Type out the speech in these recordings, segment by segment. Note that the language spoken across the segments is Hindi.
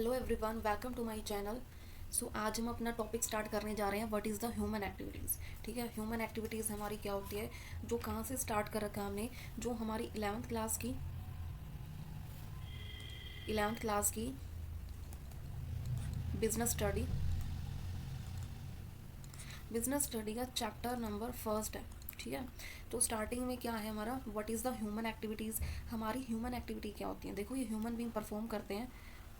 Hello everyone, welcome to my channel. आज हम अपना टॉपिक स्टार्ट करने जा रहे हैं, what is the human activities. ठीक है, ह्यूमन एक्टिविटीज़ हमारी क्या होती है, जो कहाँ से स्टार्ट कर रखा है हमने, जो हमारी 11th क्लास की बिजनेस स्टडी बिजनेस स्टडी का चैप्टर नंबर फर्स्ट है। ठीक है, तो स्टार्टिंग में क्या है हमारा, what is the human activities. हमारी ह्यूमन एक्टिविटी क्या होती है, देखो ये ह्यूमन बीइंग परफॉर्म करते हैं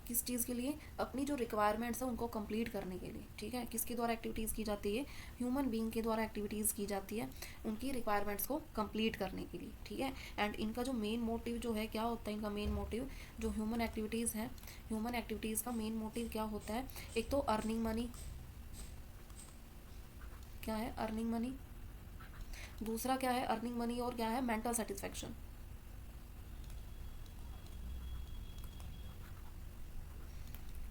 किस चीज़ के लिए, अपनी जो रिक्वायरमेंट्स है उनको कंप्लीट करने के लिए। ठीक है, किसके द्वारा एक्टिविटीज़ की जाती है, ह्यूमन बीइंग के द्वारा एक्टिविटीज़ की जाती है उनकी रिक्वायरमेंट्स को कंप्लीट करने के लिए। ठीक है, एंड इनका जो मेन मोटिव जो है, क्या होता है इनका मेन मोटिव, जो ह्यूमन एक्टिविटीज़ है, ह्यूमन एक्टिविटीज़ का मेन मोटिव क्या होता है, एक तो अर्निंग मनी, क्या है अर्निंग मनी, दूसरा क्या है अर्निंग मनी, और क्या है मेंटल सेटिस्फेक्शन।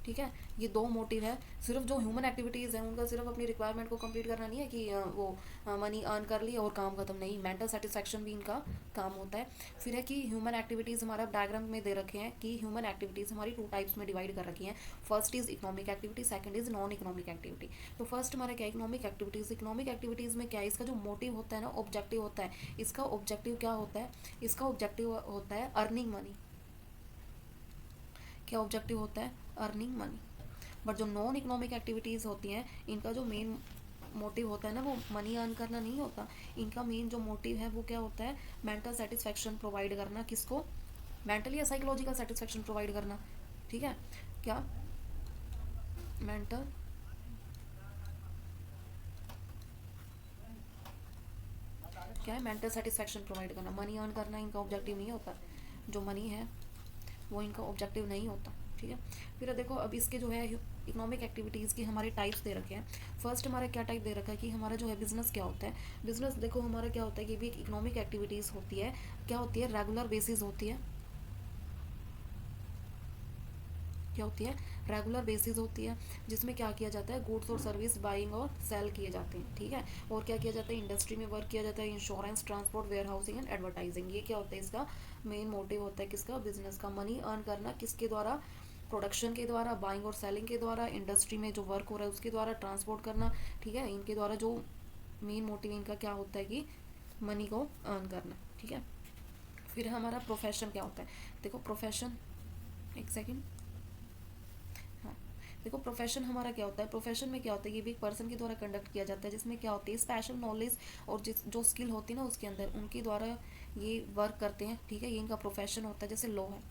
ठीक है, ये दो मोटिव है। सिर्फ जो ह्यूमन एक्टिविटीज़ हैं उनका सिर्फ अपनी रिक्वायरमेंट को कंप्लीट करना नहीं है कि वो मनी अर्न कर ली और काम खत्म, नहीं, मेंटल सेटिस्फेक्शन भी इनका काम होता है। फिर है कि ह्यूमन एक्टिविटीज़ हमारा डायग्राम में दे रखे हैं कि ह्यूमन एक्टिविटीज़ हमारी टू टाइप्स में डिवाइड कर रखी हैं। First is economic activity, second is non economic activity. तो फर्स्ट हमारा क्या इकोनॉमिक एक्टिविटीज़। इकोनॉमिक एक्टिविटीज़ में क्या है, इसका जो मोटिव होता है ना, ऑब्जेक्टिव होता है, इसका ऑब्जेक्टिव क्या होता है, इसका ऑब्जेक्टिव होता है अर्निंग मनी। क्या ऑब्जेक्टिव होता है, अर्निंग मनी। बट जो नॉन इकोनॉमिक एक्टिविटीज़ होती हैं, इनका जो मेन मोटिव होता है ना, वो मनी अर्न करना नहीं होता। इनका मेन जो मोटिव है वो क्या होता है, मेंटल सेटिस्फेक्शन प्रोवाइड करना। किसको, मेंटल या साइकोलॉजिकल सेटिस्फेक्शन प्रोवाइड करना। ठीक है, क्या मेंटल, क्या है मेंटल सेटिस्फेक्शन प्रोवाइड करना। मनी अर्न करना इनका ऑब्जेक्टिव नहीं होता, जो मनी है वो इनका ऑब्जेक्टिव नहीं होता। ठीक है, फिर देखो अब इसके जो है इकोनॉमिक एक्टिविटीज़ की हमारे टाइप्स दे रखे हैं। फर्स्ट हमारा क्या टाइप दे रखा है कि हमारा जो है बिजनेस क्या होता है। बिजनेस देखो हमारा क्या होता है, कि भी एक इकोनॉमिक एक्टिविटीज़ होती है। क्या होती है, रेगुलर बेसिस होती है। क्या होती है, रेगुलर बेसिस होती है, जिसमें क्या किया जाता है, गुड्स और सर्विस बाइंग और सेल किए जाते हैं। ठीक है, और क्या किया जाता है, इंडस्ट्री में वर्क किया जाता है, insurance, transport, warehousing and advertising. ये क्या होता है, इसका मेन मोटिव होता है किसका, बिजनेस का। मनी अर्न करना किसके द्वारा, प्रोडक्शन के द्वारा, बाइंग और सेलिंग के द्वारा, इंडस्ट्री में जो वर्क हो रहा है उसके द्वारा, ट्रांसपोर्ट करना। ठीक है, इनके द्वारा जो मेन मोटिव इनका क्या होता है कि मनी को अर्न करना। ठीक है, फिर हमारा प्रोफेशन क्या होता है, देखो प्रोफेशन, एक सेकेंड, हाँ, देखो प्रोफेशन हमारा क्या होता है। प्रोफेशन में क्या होता है, ये भी एक पर्सन के द्वारा कंडक्ट किया जाता है, जिसमें क्या होती है, स्पेशल नॉलेज और जिस जो स्किल होती है ना उसके अंदर, उनके द्वारा ये वर्क करते हैं। ठीक है, ये इनका प्रोफेशन होता है। जैसे लॉ है,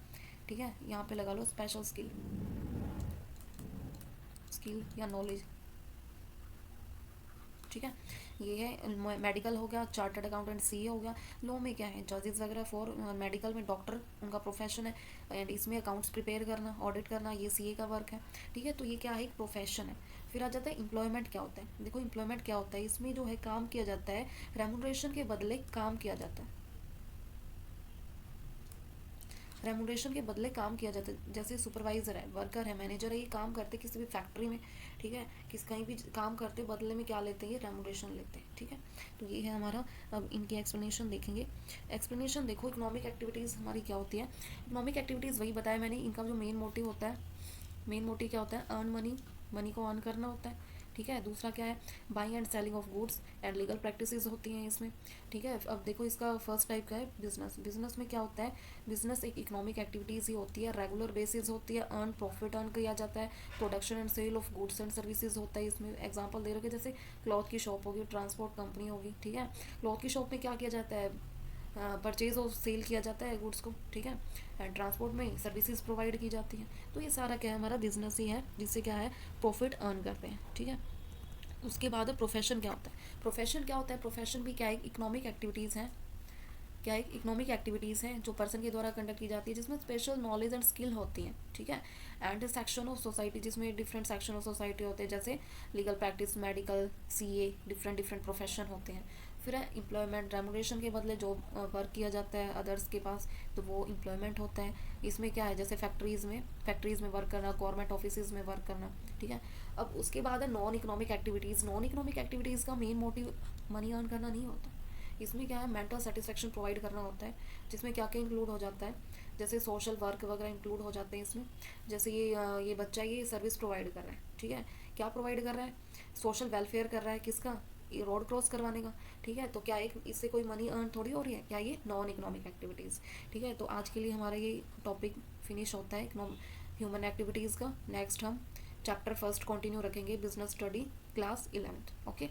ठीक है, यहाँ पे लगा लो स्पेशल स्किल, स्किल या नॉलेज। ठीक है, ये है मेडिकल हो गया, चार्टर्ड अकाउंटेंट सीए हो गया। लॉ में क्या है, जजेस वगैरह, फॉर मेडिकल में डॉक्टर उनका प्रोफेशन है, एंड इसमें अकाउंट्स प्रिपेयर करना, ऑडिट करना, ये सीए का वर्क है। ठीक है, तो ये क्या है, एक प्रोफेशन है। फिर आ जाता है एम्प्लॉयमेंट क्या होता है। देखो एम्प्लॉयमेंट क्या होता है, इसमें जो है काम किया जाता है, रेमुनरेशन के बदले काम किया जाता है, रेमुनरेशन के बदले काम किया जाता है। जैसे सुपरवाइजर है, वर्कर है, मैनेजर है, ये काम करते किसी भी फैक्ट्री में। ठीक है, किस कहीं भी काम करते बदले में क्या लेते हैं, ये रेमुनरेशन लेते हैं। ठीक है, तो ये है हमारा। अब इनकी एक्सप्लेनेशन देखेंगे। एक्सप्लेनेशन देखो, इकोनॉमिक एक्टिविटीज़ हमारी क्या होती है। इकोनॉमिक एक्टिविटीज़ वही बताया मैंने, इनका जो मेन मोटिव होता है, मेन मोटिव क्या होता है, अर्न मनी, मनी को अर्न करना होता है। ठीक है, दूसरा क्या है, buying and selling of goods and legal practices होती हैं इसमें। ठीक है, अब देखो इसका फर्स्ट टाइप का है बिजनेस। बिजनेस में क्या होता है, बिजनेस एक इकोनॉमिक एक्टिविटीज़ ही होती है, रेगुलर बेसिस होती है, अर्न प्रॉफिट अर्न किया जाता है, production and sale of goods and services होता है इसमें। एग्जांपल दे रखे, जैसे क्लॉथ की शॉप होगी, ट्रांसपोर्ट कंपनी होगी। ठीक है, क्लॉथ की शॉप में क्या किया जाता है, परचेज और सेल किया जाता है गुड्स को। ठीक है, एंड ट्रांसपोर्ट में सर्विसेज प्रोवाइड की जाती हैं। तो ये सारा क्या है, हमारा बिजनेस ही है, जिससे क्या है, प्रॉफिट अर्न करते हैं। ठीक है, उसके बाद प्रोफेशन क्या होता है। प्रोफेशन क्या होता है, प्रोफेशन भी क्या है, इकोनॉमिक एक्टिविटीज़ हैं। क्या एक इकोनॉमिक एक्टिविटीज़ हैं जो पर्सन के द्वारा कंडक्ट की जाती है, जिसमें स्पेशल नॉलेज एंड स्किल होती हैं। ठीक है, एंड सेक्शन ऑफ सोसाइटी, जिसमें डिफरेंट सेक्शन ऑफ सोसाइटी होते हैं, जैसे legal practice, medical, CA, different different profession होते हैं। फिर है एम्प्लॉयमेंट, रेमुनरेशन के बदले जो वर्क किया जाता है अदर्स के पास, तो वो एम्प्लॉयमेंट होता है। इसमें क्या है, जैसे फैक्ट्रीज़ में वर्क करना, गवर्नमेंट ऑफिस में वर्क करना। ठीक है, अब उसके बाद है non economic activities. Non economic activities का मेन मोटिव मनी अर्न करना नहीं होता। इसमें क्या है, मेंटल सेटिस्फेक्शन प्रोवाइड करना होता है, जिसमें क्या क्या इंक्लूड हो जाता है, जैसे सोशल वर्क वगैरह इंक्लूड हो जाते हैं इसमें। जैसे ये बच्चा ये सर्विस प्रोवाइड कर रहा है, ठीक है, क्या प्रोवाइड कर रहा है, सोशल वेलफेयर कर रहा है, किसका, ये रोड क्रॉस करवाने का, ठीक है। तो क्या एक इससे कोई मनी अर्न थोड़ी हो रही है, क्या ये नॉन इकोनॉमिक एक्टिविटीज़, ठीक है। तो आज के लिए हमारा ये टॉपिक फिनिश होता है ह्यूमन एक्टिविटीज़ का। नेक्स्ट हम चैप्टर फर्स्ट कंटिन्यू रखेंगे, business study class 11th। Okay.